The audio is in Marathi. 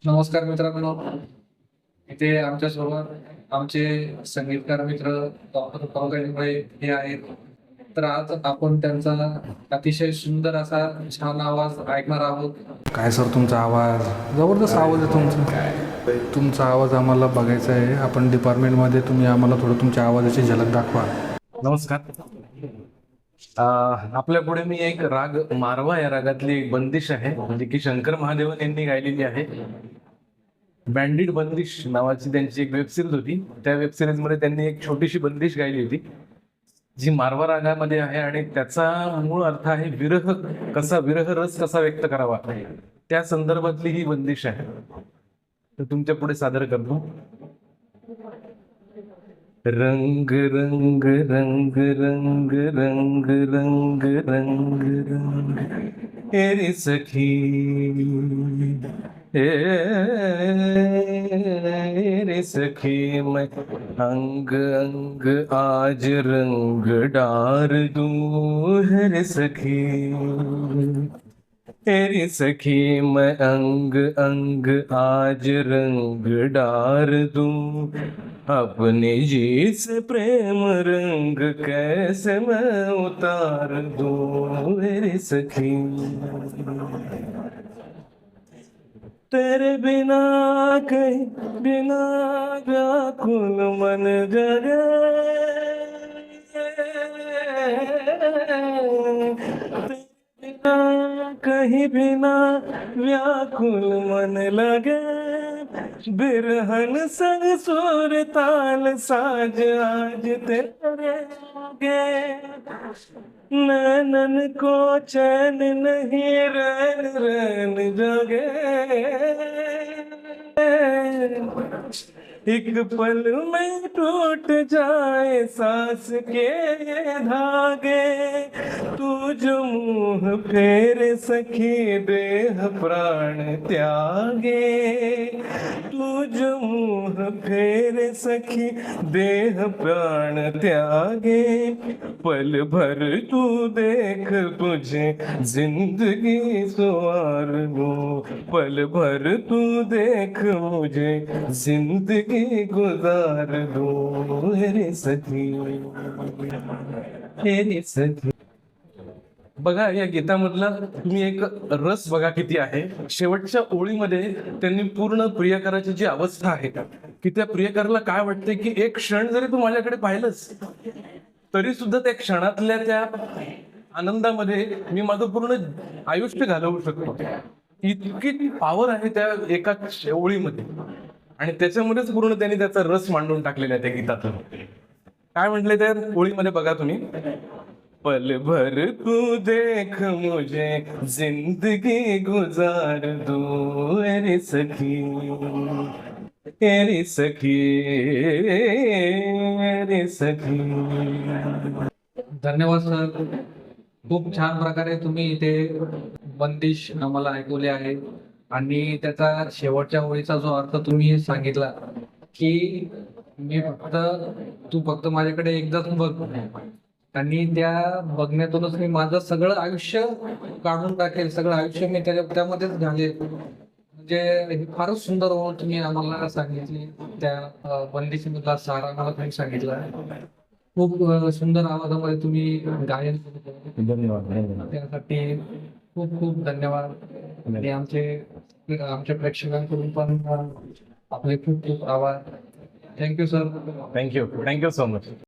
नमस्कार मित्रांनो. इथे आमच्यासोबत आमचे संगीतकार मित्र डॉक्टर पावगाडे हे आहेत. तर आज आपण त्यांचा अतिशय सुंदर असा छान आवाज ऐकणार आहोत. काय सर, तुमचा आवाज जबरदस्त आवाज आहे तुमचा. काय तुमचा आवाज आम्हाला बघायचा आहे. आपण डिपार्टमेंटमध्ये तुम्ही आम्हाला थोडं तुमच्या आवाजाची झलक दाखवा. नमस्कार. आपल्या पुढे मी एक राग मारवा या रागातली एक बंदिश आहे, म्हणजे की शंकर महादेवन यांनी गायलेली आहे. बँडिट बंदिश नावाची त्यांची एक वेबसिरीज होती. त्या वेबसिरीज मध्ये त्यांनी एक छोटीशी बंदिश गायली होती जी मारवा रागामध्ये आहे, आणि त्याचा मूळ अर्थ आहे विरह. विरह रस कसा व्यक्त करावा त्या संदर्भातली ही बंदिश आहे. तर तुमच्या पुढे सादर करतो. रंग रंग रंग रंग रंग रंग रंग रंग रे सखी, रे सखी, मैं अंग अंग आज रंग डार दूं रे सखी, रे सखी, मैं अंग अंग आज रंग डार दूं, अपने जी से प्रेम रंग कैसे मैं उतार दूं रे सखी, तेरे बिना कहीं बिना व्याकुल मन जगे, बिना कहीं बिना व्याकुल मन लगे, बिरहन संग सुर ताल साज आज तेरे गे, नैनन को चैन नहीं रैन रैन जगे, एक पल में टूट जाए सांस के धागे, तू जो मुंह फेर सखी देह प्राण त्यागे, तू जो मुंह फेर सखी देह प्राण त्यागे, पल भर तू देख तुझे जिंदगी सवार दूं, पल भर तू देख मुझे जिंदगी गुजार दूं रे सखी, रे सखी. बघा, या गीतामधला तुम्ही एक रस बघा किती आहे. शेवटच्या ओळीमध्ये त्यांनी पूर्ण प्रियकराची जी अवस्था आहे की त्या प्रियकराला काय वाटते की एक क्षण जरी तू माझ्याकडे पाहिलंस तरी सुद्धा त्या क्षणातल्या त्या आनंदामध्ये मी माझं पूर्ण आयुष्य घालवू शकतो. इतकी पॉवर आहे त्या एका ओळीमध्ये, आणि त्याच्यामध्येच पूर्ण त्यांनी त्याचा रस मांडून टाकलेला आहे त्या गीतातून. काय म्हटलंय त्या ओळीमध्ये बघा तुम्ही. पल भर तू देख मुझे जिंदगी गुजार दो रे सखी, रे सखी, रे सखी. धन्यवाद सर. खूप छान प्रकारे तुम्ही इथे बंदिश आम्हाला ऐकवले आहे आणि त्याचा शेवटच्या ओळीचा जो अर्थ तुम्ही सांगितला की तू फक्त माझ्याकडे एकदाच बघ, आणि त्या बघण्यातूनच मी माझं सगळं आयुष्य काढून टाकेल, सगळं आयुष्य मी त्यामध्येच घालेल. म्हणजे ही फारच सुंदर ओळ तुम्ही आम्हाला सांगितली. त्या बंदिशीमधला सार आम्हाला तुम्ही सांगितला. खूप सुंदर आवाजामध्ये तुम्ही गायन केलं. धन्यवाद. त्यासाठी खूप खूप धन्यवाद. आणि आमच्या प्रेक्षकांकडून पण आपले खूप खूप आभार. Thank you sir. Thank you so much.